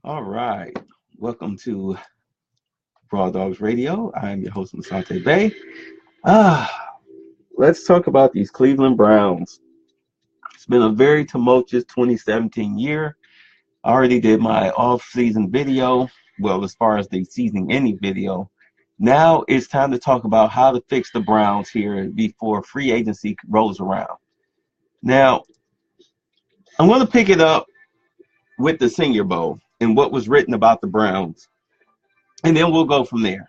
All right. Welcome to Raw Dogs Radio. I am your host, Masante Bay. Ah, let's talk about these Cleveland Browns. It's been a very tumultuous 2017 year. I already did my off-season video, well, as far as the season ending video. Now it's time to talk about how to fix the Browns here before free agency rolls around. Now, I'm going to pick it up with the Senior Bowl and what was written about the Browns, and then we'll go from there.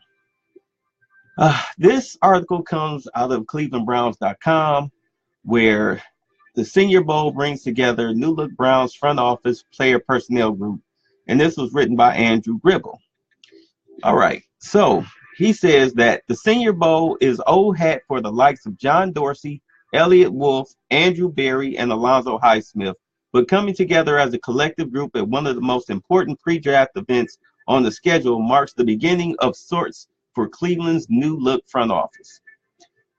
This article comes out of clevelandbrowns.com, where the Senior Bowl brings together New Look Browns front office player personnel group, and this was written by Andrew Gribble. All right, so he says that the Senior Bowl is old hat for the likes of John Dorsey, Elliott Wolf, Andrew Berry, and Alonzo Highsmith, but coming together as a collective group at one of the most important pre-draft events on the schedule marks the beginning of sorts for Cleveland's new look front office.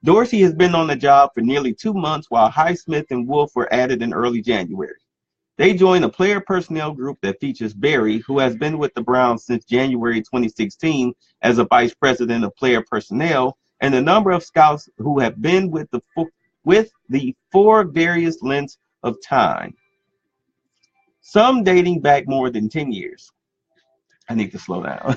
Dorsey has been on the job for nearly 2 months, while Highsmith and Wolf were added in early January. They join a player personnel group that features Berry, who has been with the Browns since January 2016 as a vice president of player personnel, and a number of scouts who have been with the four various lengths of time, some dating back more than 10 years. I need to slow down.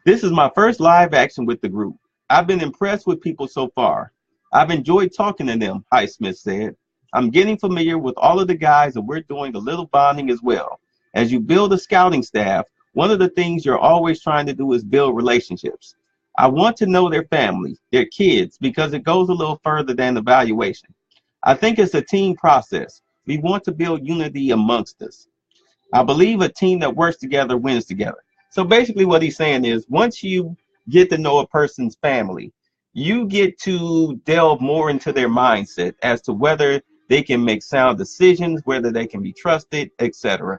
This is my first live action with the group. I've been impressed with people so far. I've enjoyed talking to them, Highsmith said. I'm getting familiar with all of the guys, and we're doing a little bonding as well. As you build a scouting staff, one of the things you're always trying to do is build relationships. I want to know their family, their kids, because it goes a little further than evaluation. I think it's a team process. We want to build unity amongst us. I believe a team that works together wins together. So basically what he's saying is, once you get to know a person's family, you get to delve more into their mindset as to whether they can make sound decisions, whether they can be trusted, etc.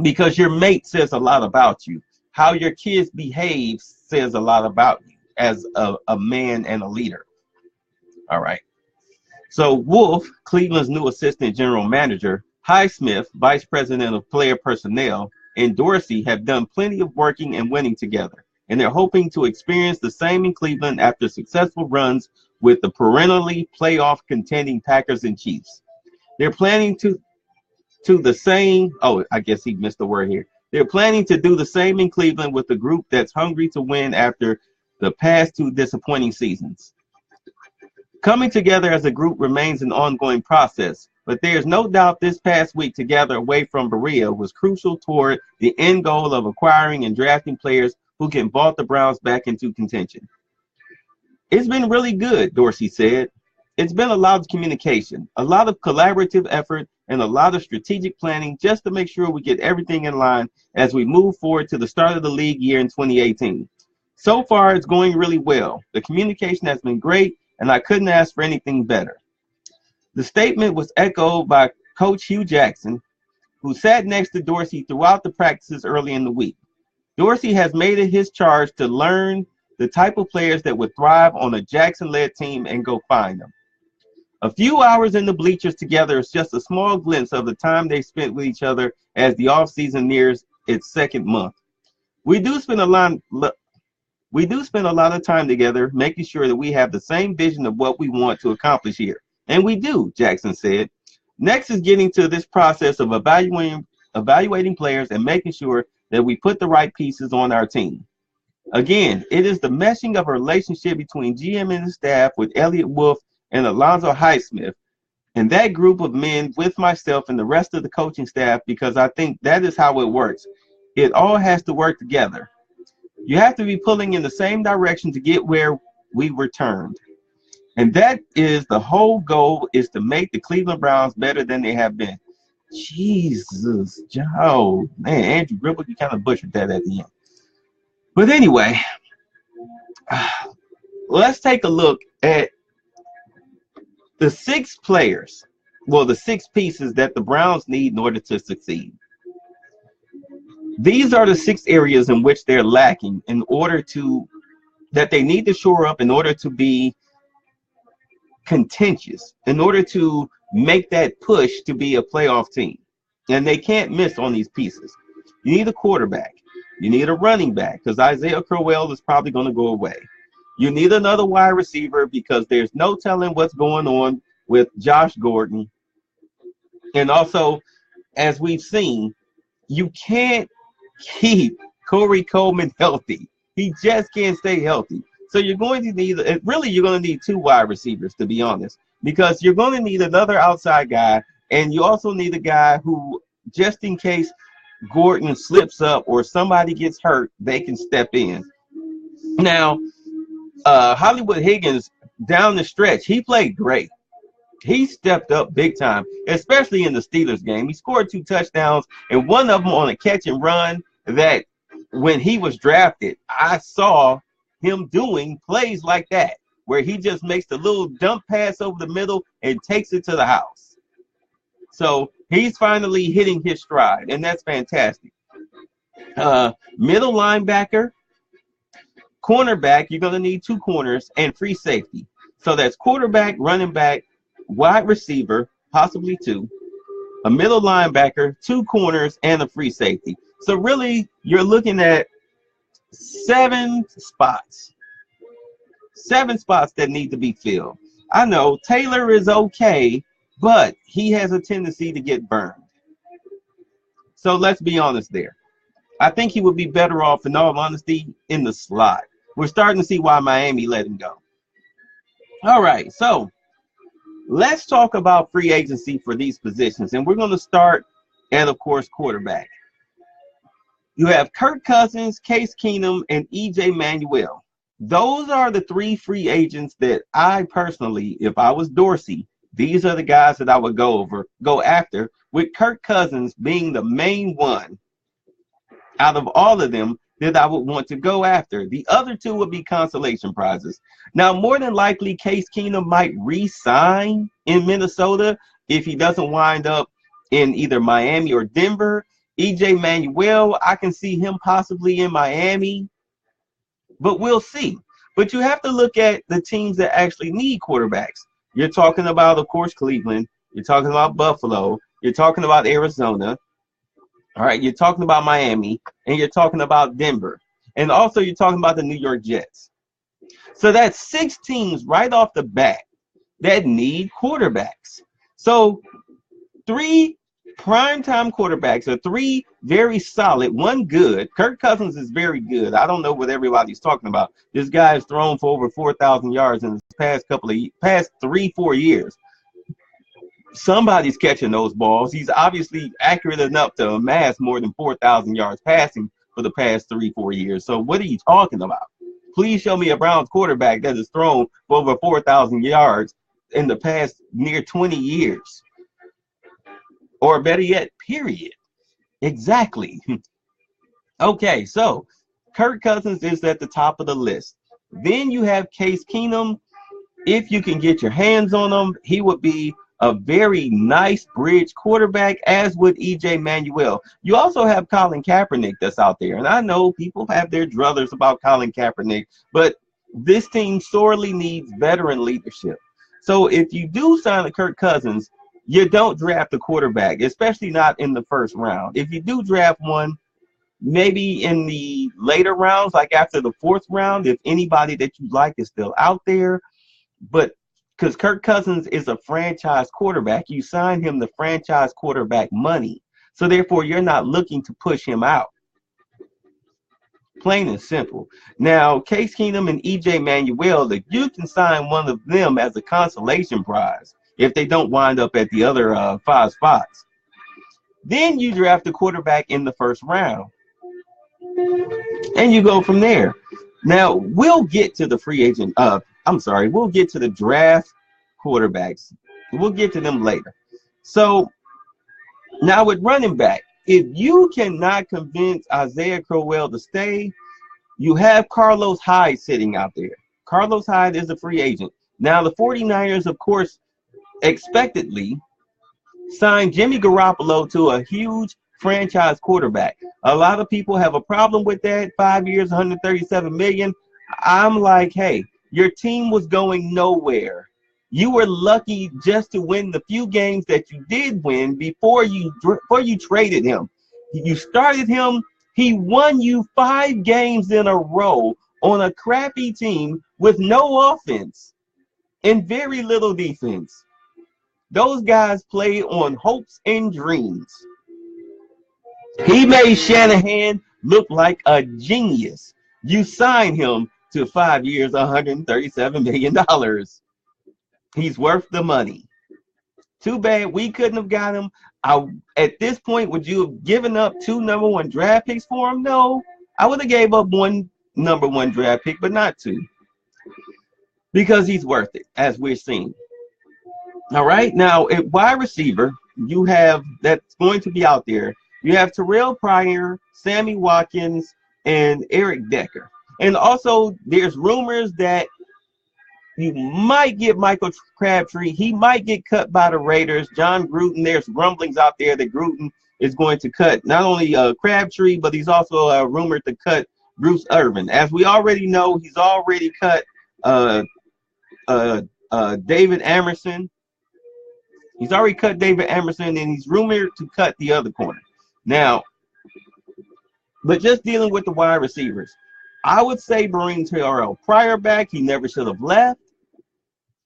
Because your mate says a lot about you. How your kids behave says a lot about you as a man and a leader. All right. So Wolf, Cleveland's new assistant general manager, Highsmith, vice president of player personnel, and Dorsey have done plenty of working and winning together, and they're hoping to experience the same in Cleveland after successful runs with the perennially playoff contending Packers and Chiefs. They're planning to the same, I guess he missed the word here. They're planning to do the same in Cleveland with a group that's hungry to win after the past 2 disappointing seasons. Coming together as a group remains an ongoing process, but there's no doubt this past week together away from Berea was crucial toward the end goal of acquiring and drafting players who can vault the Browns back into contention. It's been really good, Dorsey said. It's been a lot of communication, a lot of collaborative effort, and a lot of strategic planning just to make sure we get everything in line as we move forward to the start of the league year in 2018. So far, it's going really well. The communication has been great, and I couldn't ask for anything better. The statement was echoed by Coach Hugh Jackson, who sat next to Dorsey throughout the practices early in the week. Dorsey has made it his charge to learn the type of players that would thrive on a Jackson-led team and go find them. A few hours in the bleachers together is just a small glimpse of the time they spent with each other as the offseason nears its second month. We do spend a lot of time together making sure that we have the same vision of what we want to accomplish here. And we do, Jackson said. Next is getting to this process of evaluating players and making sure that we put the right pieces on our team. Again, it is the meshing of a relationship between GM and the staff with Elliott Wolf and Alonzo Highsmith and that group of men with myself and the rest of the coaching staff, because I think that is how it works. It all has to work together. You have to be pulling in the same direction to get where we returned. And that is the whole goal, is to make the Cleveland Browns better than they have been. Jesus, Joe. Man, Andrew Gribble, you kind of butchered that at the end. But anyway, let's take a look at the 6 players, the 6 pieces that the Browns need in order to succeed. These are the 6 areas in which they're lacking that they need to shore up in order to be contentious, in order to make that push to be a playoff team. And they can't miss on these pieces. You need a quarterback. You need a running back because Isaiah Crowell is probably going to go away. You need another wide receiver because there's no telling what's going on with Josh Gordon. And also, as we've seen, you can't keep Corey Coleman healthy. He just can't stay healthy. So you're going to need, really, you're going to need two wide receivers, to be honest, because you're going to need another outside guy, and you also need a guy who, just in case Gordon slips up or somebody gets hurt, they can step in. Now, Hollywood Higgins, down the stretch, he played great. He stepped up big time, especially in the Steelers game. He scored 2 touchdowns, and one of them on a catch and run that when he was drafted, I saw him doing plays like that, where he just makes the little dump pass over the middle and takes it to the house. So he's finally hitting his stride, and that's fantastic. Middle linebacker, cornerback, you're going to need 2 corners and free safety. So that's quarterback, running back, wide receiver, possibly 2, a middle linebacker, 2 corners, and a free safety. So really, you're looking at 7 spots. 7 spots that need to be filled. I know Taylor is okay, but he has a tendency to get burned. So let's be honest there. I think he would be better off, in all honesty, in the slot. We're starting to see why Miami let him go. All right, so let's talk about free agency for these positions. And we're going to start at, of course, quarterback. You have Kirk Cousins, Case Keenum, and E.J. Manuel. Those are the 3 free agents that I personally, if I was Dorsey, these are the guys that I would go after, with Kirk Cousins being the main one out of all of them that I would want to go after. The other 2 would be consolation prizes. Now, more than likely, Case Keenum might re-sign in Minnesota if he doesn't wind up in either Miami or Denver. E.J. Manuel, I can see him possibly in Miami, but we'll see. But you have to look at the teams that actually need quarterbacks. You're talking about, of course, Cleveland. You're talking about Buffalo. You're talking about Arizona. All right, you're talking about Miami, and you're talking about Denver. And also you're talking about the New York Jets. So that's 6 teams right off the bat that need quarterbacks. So 3 primetime quarterbacks are 3 very solid, 1 good. Kirk Cousins is very good. I don't know what everybody's talking about. This guy has thrown for over 4,000 yards in the past 3-4 years. Somebody's catching those balls. He's obviously accurate enough to amass more than 4,000 yards passing for the past 3-4 years. So what are you talking about? Please show me a Browns quarterback that has thrown for over 4,000 yards in the past near 20 years. Or better yet, period. Exactly. Okay, so Kirk Cousins is at the top of the list. Then you have Case Keenum. If you can get your hands on him, he would be a very nice bridge quarterback, as would E.J. Manuel. You also have Colin Kaepernick that's out there. And I know people have their druthers about Colin Kaepernick, but this team sorely needs veteran leadership. So if you do sign a Kirk Cousins, you don't draft a quarterback, especially not in the first round. If you do draft one, maybe in the later rounds, like after the 4th round, if anybody that you like is still out there. But because Kirk Cousins is a franchise quarterback, you sign him the franchise quarterback money. So therefore, you're not looking to push him out. Plain and simple. Now, Case Keenum and E.J. Manuel, you can sign one of them as a consolation prize if they don't wind up at the other 5 spots. Then you draft a quarterback in the 1st round. And you go from there. Now, we'll get to the free agent. We'll get to the draft quarterbacks. We'll get to them later. So, now with running back, if you cannot convince Isaiah Crowell to stay, you have Carlos Hyde sitting out there. Carlos Hyde is a free agent. Now, the 49ers, of course, expectedly signed Jimmy Garoppolo to a huge franchise quarterback. A lot of people have a problem with that. 5 years, $137 million. I'm like, hey, your team was going nowhere. You were lucky just to win the few games that you did win before you traded him. You started him. He won you 5 games in a row on a crappy team with no offense and very little defense. Those guys play on hopes and dreams. He made Shanahan look like a genius. You signed him to 5 years, $137 million. He's worth the money. Too bad we couldn't have got him. At this point, would you have given up 2 #1 draft picks for him? No. I would have gave up 1 #1 draft pick, but not 2. Because he's worth it, as we're seeing. All right. Now, at wide receiver, you have that's going to be out there. You have Terrell Pryor, Sammy Watkins, and Eric Decker. And also, there's rumors that you might get Michael Crabtree. He might get cut by the Raiders. John Gruden, there's rumblings out there that Gruden is going to cut not only Crabtree, but he's also rumored to cut Bruce Irvin. As we already know, he's already cut David Amerson. He's already cut David Amerson, and he's rumored to cut the other corner. Now, but just dealing with the wide receivers, I would say bring Terrell Pryor back. He never should have left,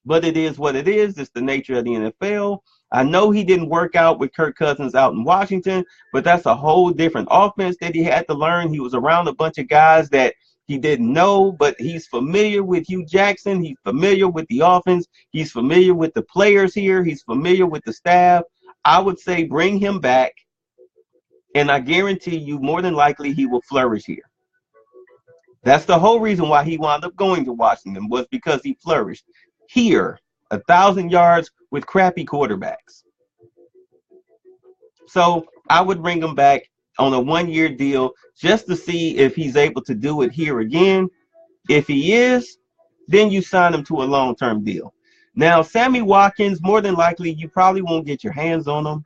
but it is what it is. It's the nature of the NFL. I know he didn't work out with Kirk Cousins out in Washington, but that's a whole different offense that he had to learn. He was around a bunch of guys that he didn't know, but he's familiar with Hugh Jackson. He's familiar with the offense. He's familiar with the players here. He's familiar with the staff. I would say bring him back, and I guarantee you more than likely he will flourish here. That's the whole reason why he wound up going to Washington, was because he flourished here, 1,000 yards with crappy quarterbacks. So I would bring him back on a 1-year deal just to see if he's able to do it here again. If he is, then you sign him to a long-term deal. Now, Sammy Watkins, more than likely, you probably won't get your hands on him.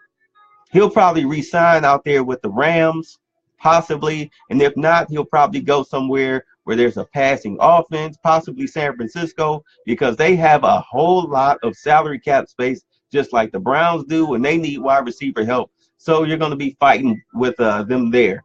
He'll probably re-sign out there with the Rams, possibly. And if not, he'll probably go somewhere where there's a passing offense, possibly San Francisco, because they have a whole lot of salary cap space, just like the Browns do, and they need wide receiver help. So you're going to be fighting with them there.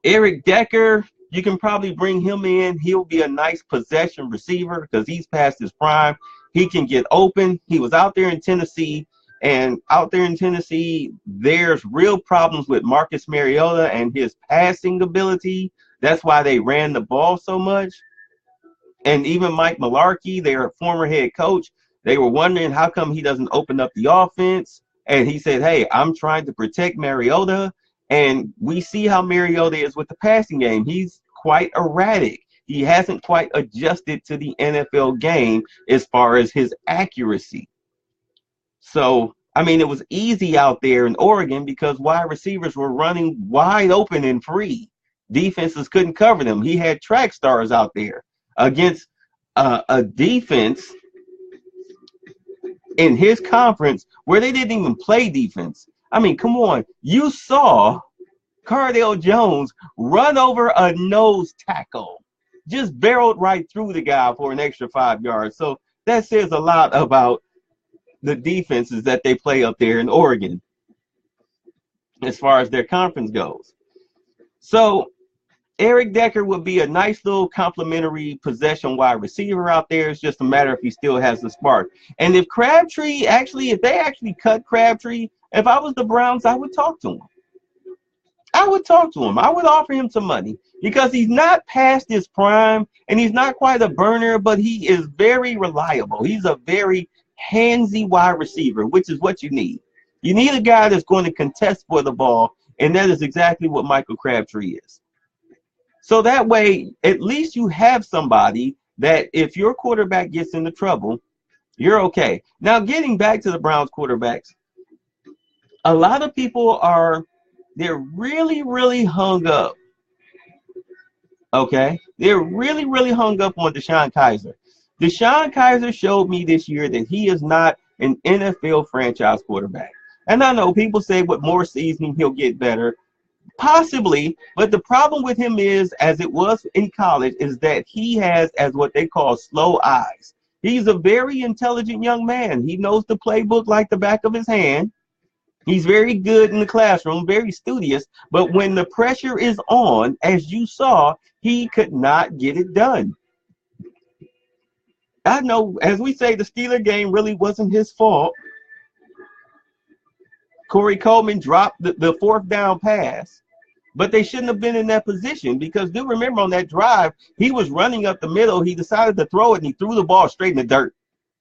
Eric Decker, you can probably bring him in. He'll be a nice possession receiver because he's past his prime. He can get open. He was out there in Tennessee, and out there in Tennessee, there's real problems with Marcus Mariota and his passing ability. That's why they ran the ball so much. And even Mike Mularkey, their former head coach, they were wondering how come he doesn't open up the offense. And he said, hey, I'm trying to protect Mariota. And we see how Mariota is with the passing game. He's quite erratic. He hasn't quite adjusted to the NFL game as far as his accuracy. So, I mean, it was easy out there in Oregon because wide receivers were running wide open and free. Defenses couldn't cover them. He had track stars out there against a defense in his conference where they didn't even play defense. I mean, come on. You saw Cardale Jones run over a nose tackle, just barreled right through the guy for an extra 5 yards. So that says a lot about the defenses that they play up there in Oregon as far as their conference goes. So Eric Decker would be a nice little complimentary possession wide receiver out there. It's just a matter if he still has the spark. And if Crabtree if they actually cut Crabtree, if I was the Browns, I would talk to him. I would talk to him. I would offer him some money because he's not past his prime and he's not quite a burner, but he is very reliable. He's a very handsy wide receiver, which is what you need. You need a guy that's going to contest for the ball, and that is exactly what Michael Crabtree is. So that way, at least you have somebody that if your quarterback gets into trouble, you're okay. Now, getting back to the Browns quarterbacks, a lot of people they're really, really hung up. Okay? They're really, really hung up on DeShone Kizer. DeShone Kizer showed me this year that he is not an NFL franchise quarterback. And I know people say with more seasoning, he'll get better. Possibly, but the problem with him is, as it was in college, is that he has, as what they call, slow eyes. He's a very intelligent young man. He knows the playbook like the back of his hand, He's very good in the classroom, very studious, but when the pressure is on, as you saw, he could not get it done. I know, as we say, the Steeler game really wasn't his fault. Corey Coleman dropped the fourth down pass, but they shouldn't have been in that position because do remember on that drive, he was running up the middle. He decided to throw it, and he threw the ball straight in the dirt.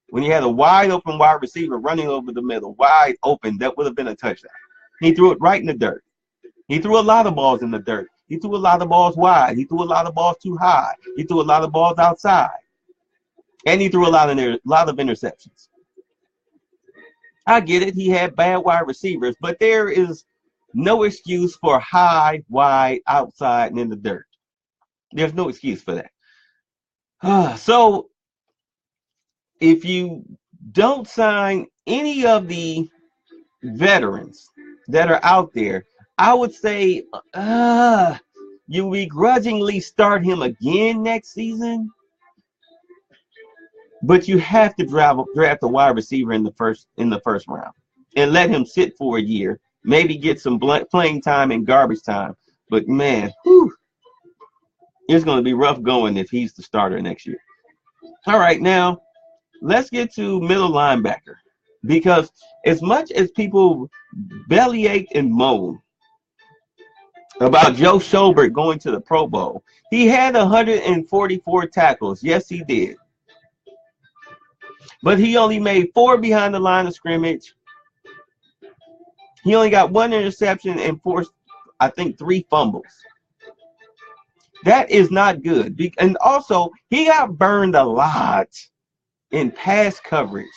When he had a wide open wide receiver running over the middle, wide open, that would have been a touchdown. He threw it right in the dirt. He threw a lot of balls in the dirt. He threw a lot of balls wide. He threw a lot of balls too high. He threw a lot of balls outside. And he threw a lot of interceptions. I get it. He had bad wide receivers, but there is no excuse for high, wide, outside, and in the dirt. There's no excuse for that. So if you don't sign any of the veterans that are out there, I would say you begrudgingly start him again next season. But you have to draft a wide receiver in the first round and let him sit for a year, maybe get some playing time and garbage time. But man, it's going to be rough going if he's the starter next year. All right, now let's get to middle linebacker, because as much as people bellyache and moan about Joe Schobert going to the Pro Bowl, he had 144 tackles. Yes, he did. But he only made 4 behind the line of scrimmage. He only got 1 interception and forced, I think, 3 fumbles. That is not good. And also, he got burned a lot in pass coverage.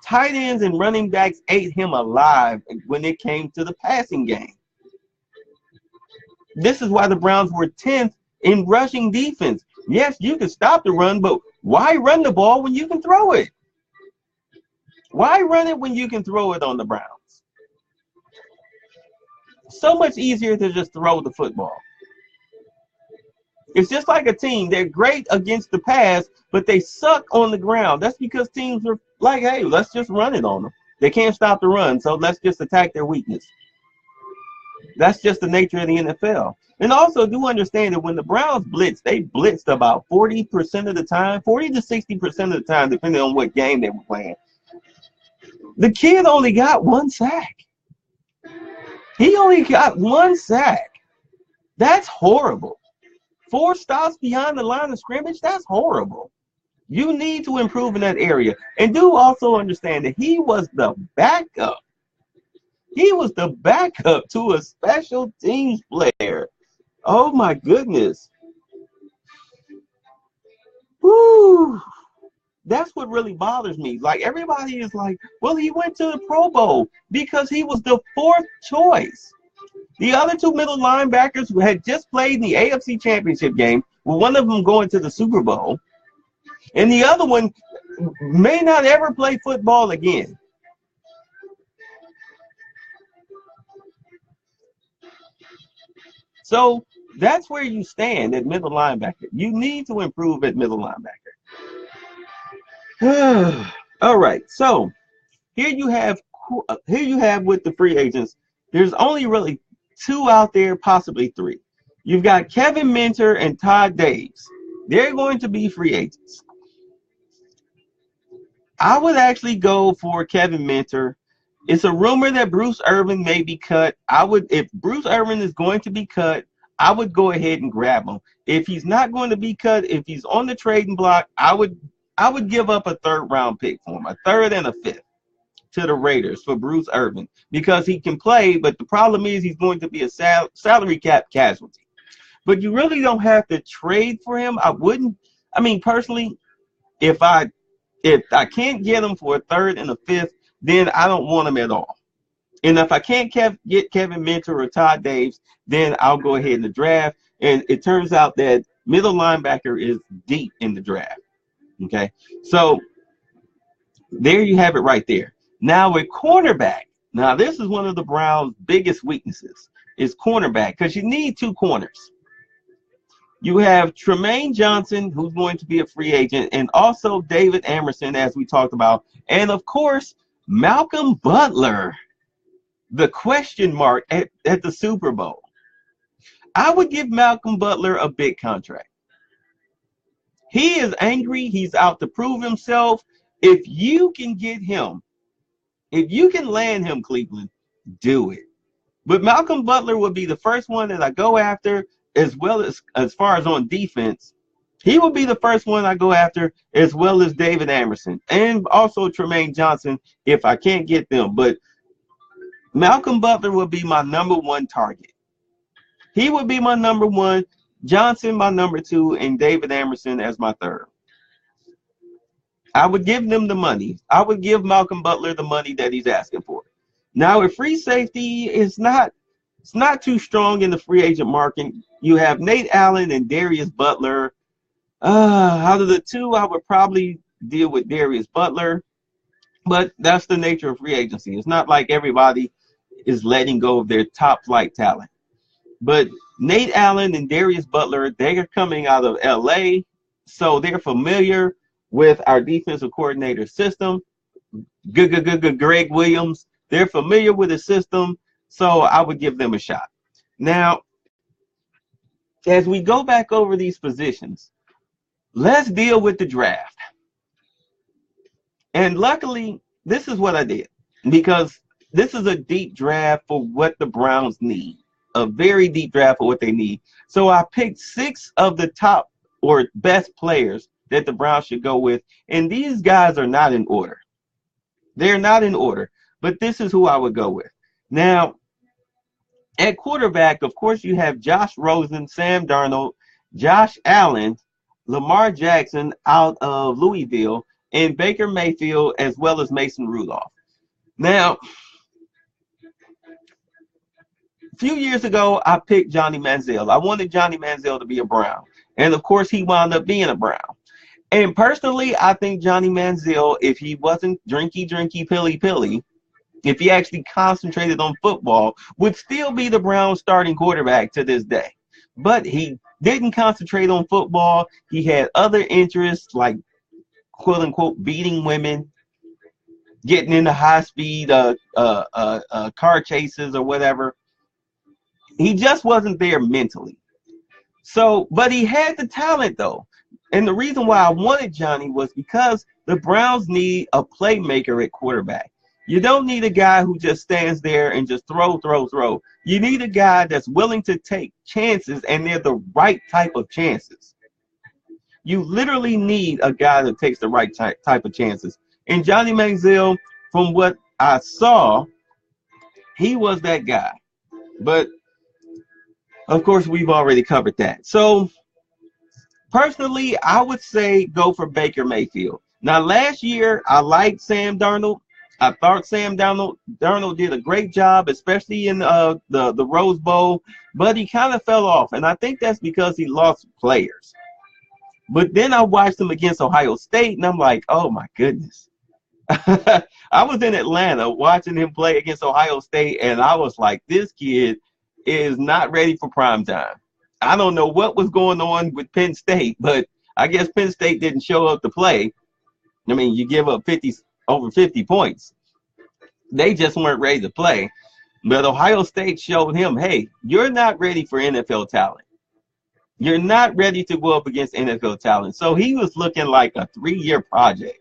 Tight ends and running backs ate him alive when it came to the passing game. This is why the Browns were 10th in rushing defense. Yes, you can stop the run, but why run the ball when you can throw it? Why run it when you can throw it on the Browns? So much easier to just throw the football. It's just like a team. They're great against the pass, but they suck on the ground. That's because teams are like, hey, let's just run it on them. They can't stop the run, so let's just attack their weakness. That's just the nature of the NFL. And also do understand that when the Browns blitz, they blitzed about 40% of the time, 40 to 60% of the time, depending on what game they were playing. The kid only got 1 sack. He only got 1 sack. That's horrible. 4 stops behind the line of scrimmage, that's horrible. You need to improve in that area. And do also understand that he was the backup. He was the backup to a special teams player. Oh, my goodness. Woo. That's what really bothers me. Like, everybody is like, well, he went to the Pro Bowl because he was the 4th choice. The other 2 middle linebackers who had just played in the AFC Championship game, with one of them going to the Super Bowl, and the other one may not ever play football again. So that's where you stand at middle linebacker. You need to improve at middle linebacker. All right, so here you have with the free agents, there's only really 2 out there, possibly 3. You've got Kevin Minter and Todd Daves. They're going to be free agents. I would actually go for Kevin Minter. It's a rumor that Bruce Irvin may be cut. If Bruce Irvin is going to be cut, I would go ahead and grab him. If he's not going to be cut, if he's on the trading block, I would give up a 3rd round pick for him, a 3rd and a 5th to the Raiders for Bruce Irvin, because he can play, but the problem is he's going to be a salary cap casualty. But you really don't have to trade for him. Personally, if I can't get him for a 3rd and a 5th, then I don't want him at all. And if I can't get Kevin Minter or Todd Daves, then I'll go ahead in the draft. And it turns out that middle linebacker is deep in the draft. Okay, so there you have it right there. Now with cornerback, now this is one of the Browns' biggest weaknesses, is cornerback, because you need 2 corners. You have Tremaine Johnson, who's going to be a free agent, and also David Amerson, as we talked about, and of course Malcolm Butler. the question mark at the Super Bowl. I would give Malcolm Butler a big contract. He is angry. He's out to prove himself. If you can get him, if you can land him, Cleveland, do it. But Malcolm Butler would be the first one that I go after, as well as far as on defense. He will be the first one I go after, as well as David Amerson and also Tremaine Johnson if I can't get them. But Malcolm Butler will be my number one target. He would be my number one, Johnson my number two, and David Amerson as my third. I would give them the money. I would give Malcolm Butler the money that he's asking for. Now, if free safety is it's not too strong in the free agent market. You have Nate Allen and Darius Butler. Out of the two, I would probably deal with Darius Butler, but that's the nature of free agency. It's not like everybody is letting go of their top flight talent. But Nate Allen and Darius Butler, they are coming out of LA, so they're familiar with our defensive coordinator system. Greg Williams, they're familiar with the system, so I would give them a shot. Now, as we go back over these positions, let's deal with the draft. And luckily, this is what I did, because this is a deep draft for what the Browns need. A very deep draft for what they need. So I picked 6 of the top or best players that the Browns should go with. And these guys are not in order. They're not in order. But this is who I would go with. Now, at quarterback, of course, you have Josh Rosen, Sam Darnold, Josh Allen, Lamar Jackson out of Louisville, and Baker Mayfield, as well as Mason Rudolph. Now, a few years ago, I picked Johnny Manziel. I wanted Johnny Manziel to be a Brown. And, of course, he wound up being a Brown. And personally, I think Johnny Manziel, if he wasn't drinky, pilly, if he actually concentrated on football, would still be the Browns starting quarterback to this day. But he didn't concentrate on football. He had other interests like, quote-unquote, beating women, getting into high-speed car chases or whatever. He just wasn't there mentally. So, but he had the talent, though. And the reason why I wanted Johnny was because the Browns need a playmaker at quarterback. You don't need a guy who just stands there and just throw. You need a guy that's willing to take chances, and they're the right type of chances. You literally need a guy that takes the right type of chances. And Johnny Manziel, from what I saw, he was that guy. But of course, we've already covered that. So, personally, I would say go for Baker Mayfield. Now, last year, I liked Sam Darnold. I thought Sam Darnold did a great job, especially in the Rose Bowl, but he kind of fell off. And I think that's because he lost players. But then I watched him against Ohio State, and I'm like, oh, my goodness. I was in Atlanta watching him play against Ohio State, and I was like, this kid is not ready for prime time. I don't know what was going on with Penn State, but I guess Penn State didn't show up to play. I mean, you give up over 50 points. They just weren't ready to play. But Ohio State showed him, hey, you're not ready for NFL talent. You're not ready to go up against NFL talent. So he was looking like a 3-year project.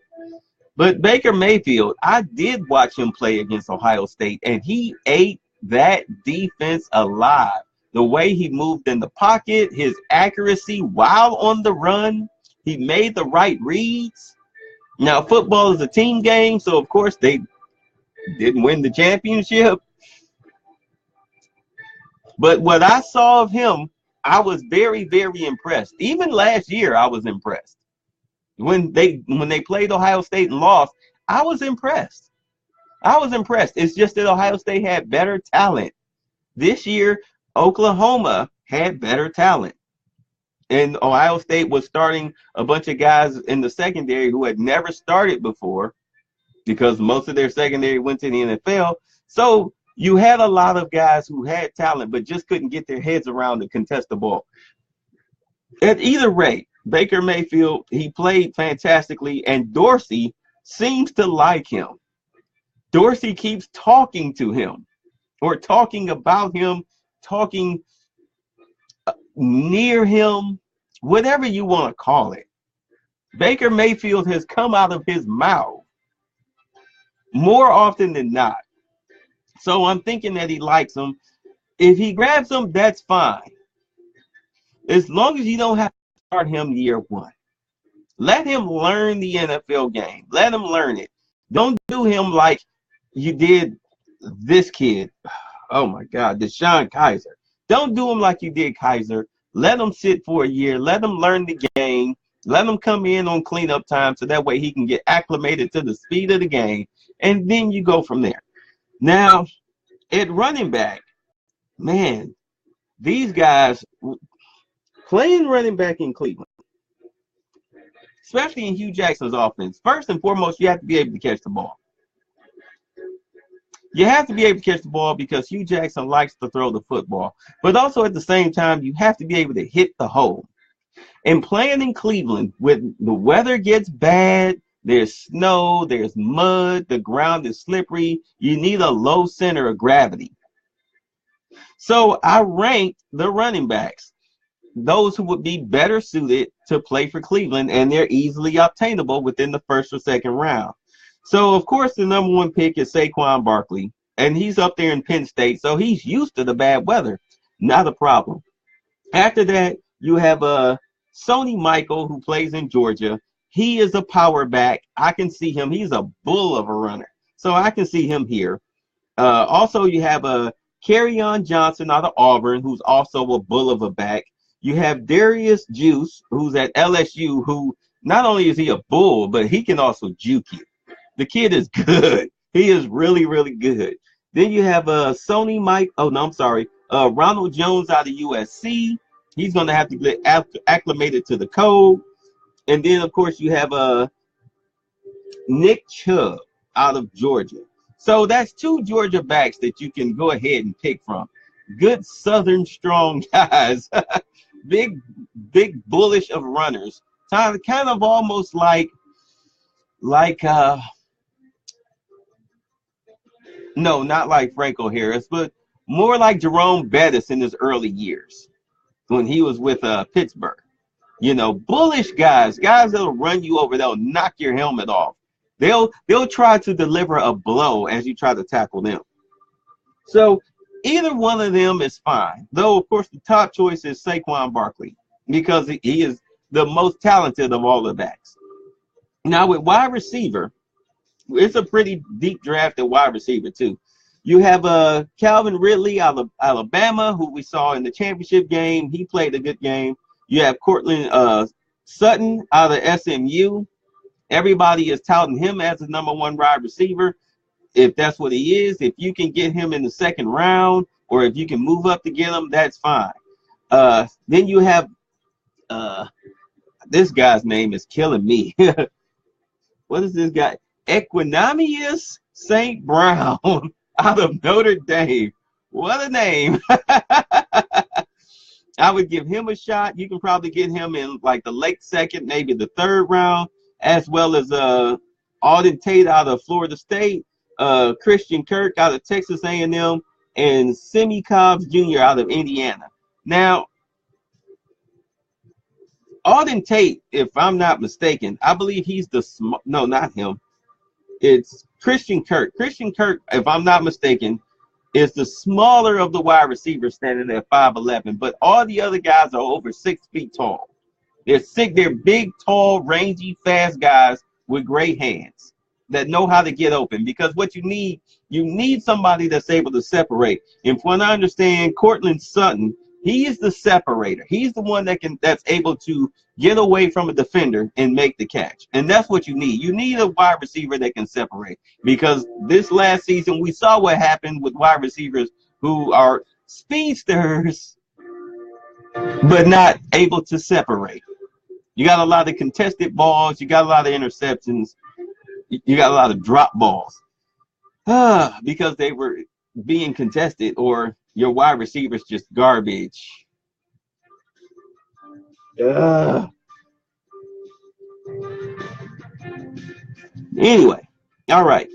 But Baker Mayfield, I did watch him play against Ohio State, and he ate that defense alive. The way he moved in the pocket, his accuracy while on the run, he made the right reads. Now, football is a team game, so of course they didn't win the championship. But what I saw of him, I was very, very impressed. Even last year, I was impressed. When they played Ohio State and lost, I was impressed. It's just that Ohio State had better talent. This year, Oklahoma had better talent. And Ohio State was starting a bunch of guys in the secondary who had never started before because most of their secondary went to the NFL. So you had a lot of guys who had talent but just couldn't get their heads around to contest the ball. At either rate, Baker Mayfield, he played fantastically, and Dorsey seems to like him. Dorsey keeps talking to him. or talking about him, talking near him, whatever you want to call it. Baker Mayfield has come out of his mouth more often than not. So I'm thinking that he likes him. If he grabs him, that's fine. As long as you don't have to start him year one. Let him learn the NFL game. Let him learn it. Don't do him like you did this kid. Oh my God, DeShone Kizer. Don't do him like you did Kizer. Let him sit for a year. Let him learn the game. Let him come in on cleanup time so that way he can get acclimated to the speed of the game. And then you go from there. Now, at running back, man, these guys playing running back in Cleveland, especially in Hugh Jackson's offense, first and foremost, you have to be able to catch the ball. You have to be able to catch the ball because Hugh Jackson likes to throw the football. But also at the same time, you have to be able to hit the hole. And playing in Cleveland, when the weather gets bad, there's snow, there's mud, the ground is slippery, you need a low center of gravity. So I ranked the running backs, those who would be better suited to play for Cleveland, and they're easily obtainable within the first or second round. So, of course, the number one pick is Saquon Barkley, and he's up there in Penn State, so he's used to the bad weather. Not a problem. After that, you have Sony Michael, who plays in Georgia. He is a power back. I can see him. He's a bull of a runner, so I can see him here. Also, you have Kerryon Johnson out of Auburn, who's also a bull of a back. You have Darius Juice, who's at LSU, who not only is he a bull, but he can also juke you. The kid is good. He is really, really good. Then you have Ronald Jones out of USC. He's going to have to get acclimated to the code. And then, of course, you have Nick Chubb out of Georgia. So that's two Georgia backs that you can go ahead and pick from. Good Southern strong guys. big bullish of runners. Kind of almost like no, not like Franco Harris, but more like Jerome Bettis in his early years when he was with Pittsburgh. You know, bullish guys that'll run you over, they'll knock your helmet off. They'll try to deliver a blow as you try to tackle them. So either one of them is fine. Though, of course, the top choice is Saquon Barkley because he is the most talented of all the backs. Now, with wide receiver, it's a pretty deep draft at wide receiver, too. You have Calvin Ridley out of Alabama, who we saw in the championship game. He played a good game. You have Cortland Sutton out of SMU. Everybody is touting him as the number one wide receiver. If that's what he is, if you can get him in the second round, or if you can move up to get him, that's fine. Then you have this guy's name is killing me. What is this guy? Equanimeous St. Brown out of Notre Dame. What a name. I would give him a shot. You can probably get him in like the late second, maybe the third round, as well as Auden Tate out of Florida State, Christian Kirk out of Texas A&M, and Simi Cobbs Jr. out of Indiana. Now, Auden Tate, if I'm not mistaken, I believe he's no, not him. It's Christian Kirk. Christian Kirk, if I'm not mistaken, is the smaller of the wide receivers, standing at 5'11", but all the other guys are over 6 feet tall. They're big, tall, rangy, fast guys with great hands that know how to get open, because what you need somebody that's able to separate. And from what I understand, Cortland Sutton, he is the separator. He's the one that's able to get away from a defender and make the catch. And that's what you need. You need a wide receiver that can separate, because this last season we saw what happened with wide receivers who are speedsters but not able to separate. You got a lot of contested balls. You got a lot of interceptions. You got a lot of drop balls because they were being contested, or your wide receivers just garbage. Anyway, all right.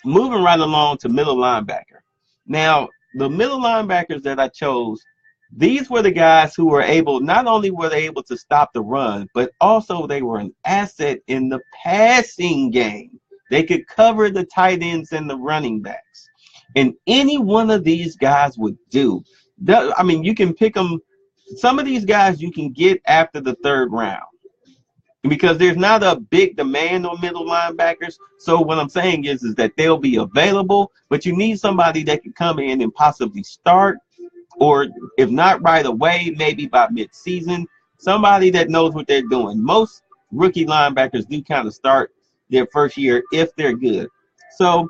Moving right along to middle linebacker. Now, the middle linebackers that I chose, these were the guys who were able, not only were they able to stop the run, but also they were an asset in the passing game. They could cover the tight ends and the running backs. And any one of these guys would do. I mean, you can pick them. Some of these guys you can get after the third round because there's not a big demand on middle linebackers. So what I'm saying is that they'll be available, but you need somebody that can come in and possibly start, or if not right away, maybe by mid-season, somebody that knows what they're doing. Most rookie linebackers do kind of start their first year if they're good. So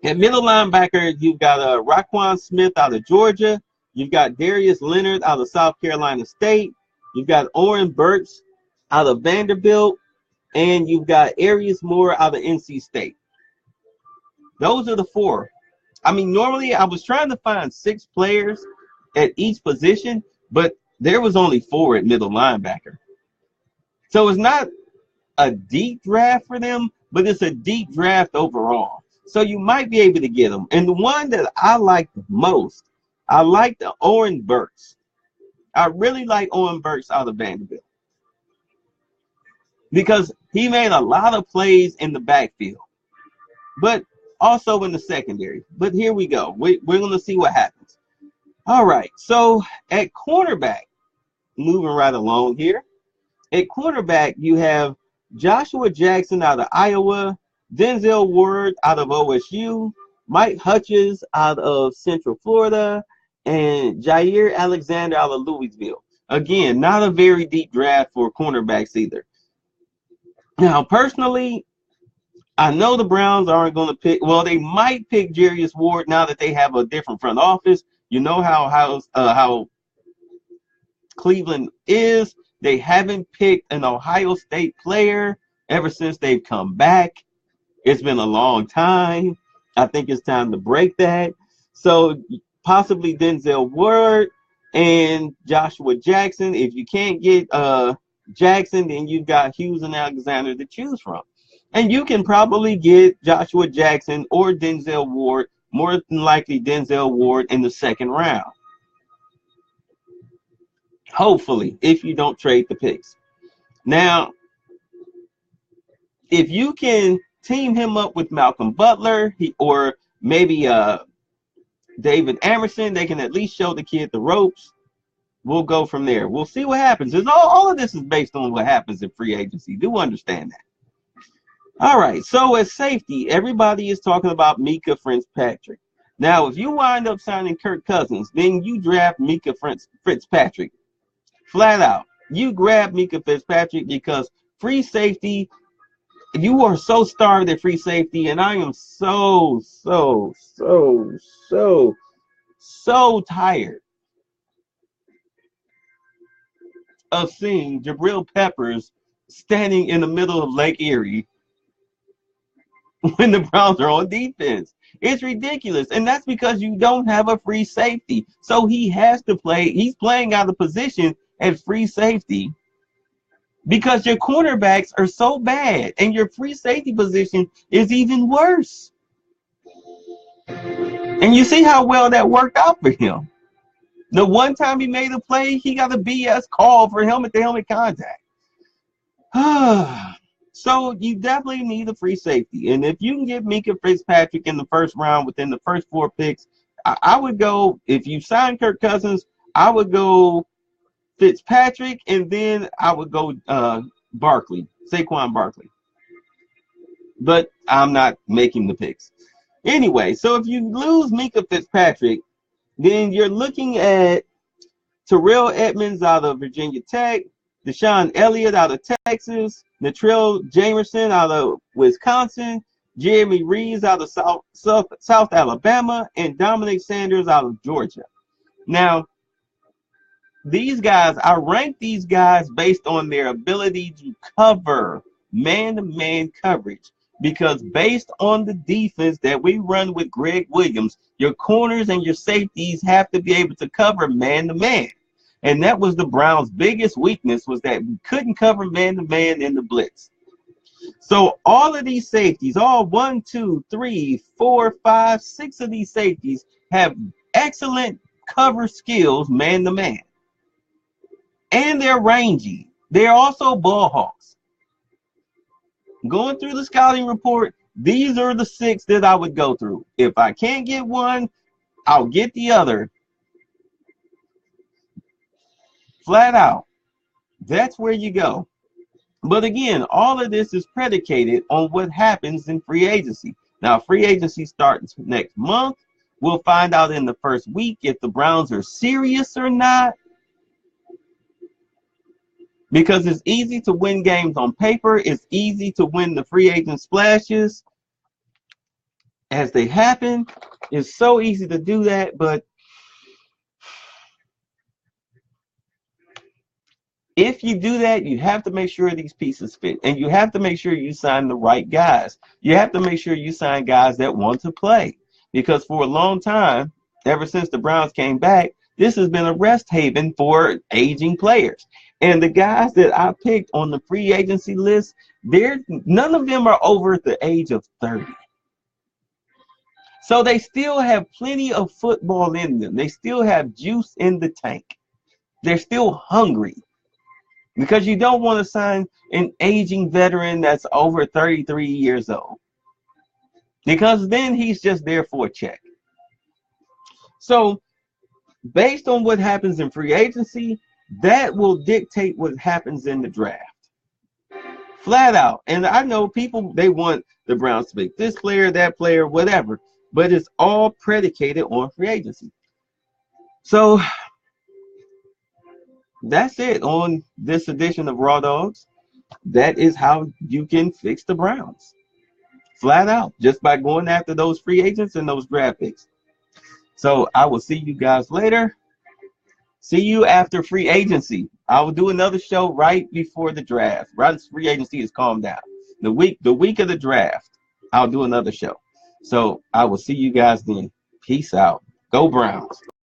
at middle linebacker, you've got Raquan Smith out of Georgia. You've got Darius Leonard out of South Carolina State. You've got Oren Burks out of Vanderbilt. And you've got Arius Moore out of NC State. Those are the four. I mean, normally I was trying to find 6 players at each position, but there was only 4 at middle linebacker. So it's not a deep draft for them, but it's a deep draft overall. So you might be able to get them. And the one that I like the most, I like the Oren Burks. I really like Oren Burks out of Vanderbilt because he made a lot of plays in the backfield, but also in the secondary. But here we go. We're going to see what happens. All right. So at cornerback, moving right along here. At cornerback, you have Joshua Jackson out of Iowa, Denzel Ward out of OSU, Mike Hutchins out of Central Florida, and Jair Alexander out of Louisville. Again, not a very deep draft for cornerbacks either. Now, personally, I know the Browns aren't going to pick. Well, they might pick Jarius Ward now that they have a different front office. You know how Cleveland is. They haven't picked an Ohio State player ever since they've come back. It's been a long time. I think it's time to break that. So possibly Denzel Ward and Joshua Jackson. If you can't get Jackson, then you've got Hughes and Alexander to choose from. And you can probably get Joshua Jackson or Denzel Ward, more than likely Denzel Ward in the second round. Hopefully, if you don't trade the picks. Now, if you can team him up with Malcolm Butler or maybe David Amerson, they can at least show the kid the ropes. We'll go from there. We'll see what happens. All of this is based on what happens in free agency. Do understand that. All right, so at safety, everybody is talking about Micah Fitzpatrick. Now, if you wind up signing Kirk Cousins, then you draft Micah Fitzpatrick. Flat out. You grab Micah Fitzpatrick because free safety, you are so starved at free safety, and I am so tired of seeing Jabril Peppers standing in the middle of Lake Erie when the Browns are on defense. It's ridiculous. And that's because you don't have a free safety. So he has to play. He's playing out of position at free safety because your cornerbacks are so bad and your free safety position is even worse. And you see how well that worked out for him. The one time he made a play, he got a BS call for helmet-to-helmet contact. So you definitely need a free safety. And if you can get Micah Fitzpatrick in the first round within the first 4 picks, I would go, if you sign Kirk Cousins, I would go Fitzpatrick, and then I would go Saquon Barkley. But I'm not making the picks. Anyway, so if you lose Micah Fitzpatrick, then you're looking at Terrell Edmonds out of Virginia Tech, Deshaun Elliott out of Texas, Natrell Jamerson out of Wisconsin, Jeremy Reeves out of South Alabama, and Dominic Sanders out of Georgia. Now, these guys, I rank these guys based on their ability to cover man-to-man coverage. Because based on the defense that we run with Greg Williams, your corners and your safeties have to be able to cover man-to-man. And that was the Browns' biggest weakness, was that we couldn't cover man-to-man in the blitz. So all of these safeties, all 1, 2, 3, 4, 5, 6 of these safeties have excellent cover skills man to man. And they're rangy. They're also ball hawks. Going through the scouting report, these are the 6 that I would go through. If I can't get one, I'll get the other. Flat out. That's where you go. But again, all of this is predicated on what happens in free agency. Now, free agency starts next month. We'll find out in the first week if the Browns are serious or not. Because it's easy to win games on paper. It's easy to win the free agent splashes as they happen. It's so easy to do that, but if you do that, you have to make sure these pieces fit. And you have to make sure you sign the right guys. You have to make sure you sign guys that want to play. Because for a long time, ever since the Browns came back, this has been a rest haven for aging players. And the guys that I picked on the free agency list, none of them are over the age of 30. So they still have plenty of football in them. They still have juice in the tank. They're still hungry. Because you don't want to sign an aging veteran that's over 33 years old. Because then he's just there for a check. So based on what happens in free agency, that will dictate what happens in the draft. Flat out. And I know people, they want the Browns to pick this player, that player, whatever. But it's all predicated on free agency. So that's it on this edition of Raw Dogs. That is how you can fix the Browns. Flat out. Just by going after those free agents and those draft picks. So I will see you guys later. See you after free agency. I will do another show right before the draft. Right as free agency is calmed down. The week of the draft, I'll do another show. So I will see you guys then. Peace out. Go Browns.